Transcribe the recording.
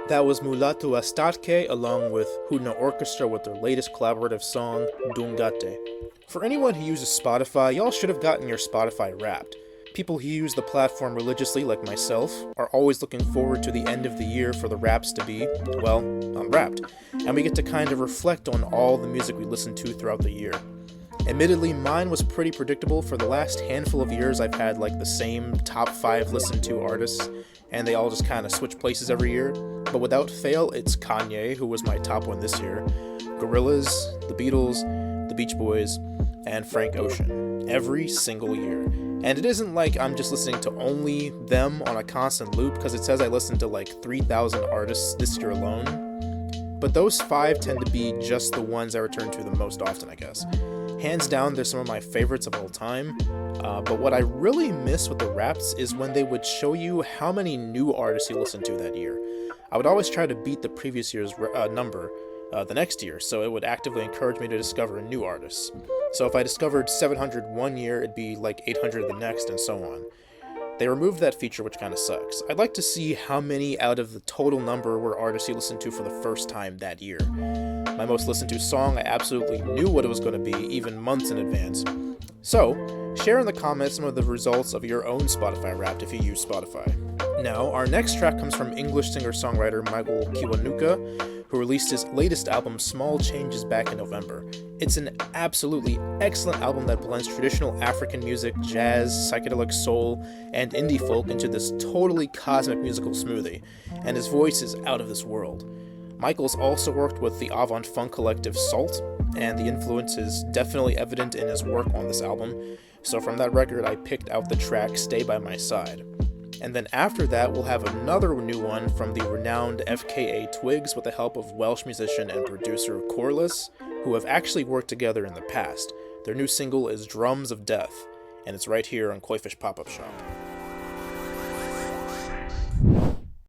That was Mulatu Astarke along with Hudna Orchestra with their latest collaborative song, Dungate. For anyone who uses Spotify, y'all should have gotten your Spotify Wrapped. People who use the platform religiously, like myself, are always looking forward to the end of the year for the Wraps to be, well, unwrapped, and we get to kind of reflect on all the music we listened to throughout the year. Admittedly, mine was pretty predictable. For the last handful of years, I've had like the same top 5 listened to artists, and they all just kind of switch places every year. But without fail, it's Kanye, who was my top one this year, Gorillaz, the Beatles, the Beach Boys, and Frank Ocean, every single year. And it isn't like I'm just listening to only them on a constant loop, because it says I listened to like 3,000 artists this year alone. But those 5 tend to be just the ones I return to the most often, I guess. Hands down, they're some of my favorites of all time, but what I really miss with the Wraps is when they would show you how many new artists you listened to that year. I would always try to beat the previous year's number the next year, so it would actively encourage me to discover new artists. So if I discovered 700 one year, it'd be like 800 the next, and so on. They removed that feature, which kind of sucks. I'd like to see how many out of the total number were artists you listened to for the first time that year. My most listened to song, I absolutely knew what it was going to be, even months in advance. So, share in the comments some of the results of your own Spotify Wrapped if you use Spotify. Now, our next track comes from English singer-songwriter Michael Kiwanuka, who released his latest album, Small Changes, back in November. It's an absolutely excellent album that blends traditional African music, jazz, psychedelic soul, and indie folk into this totally cosmic musical smoothie, and his voice is out of this world. Michael's also worked with the avant-funk collective Salt, and the influence is definitely evident in his work on this album, so from that record I picked out the track Stay By My Side. And then after that, we'll have another new one from the renowned FKA Twigs with the help of Welsh musician and producer Corliss, who have actually worked together in the past. Their new single is Drums of Death, and it's right here on Koi Fish Pop-Up Shop.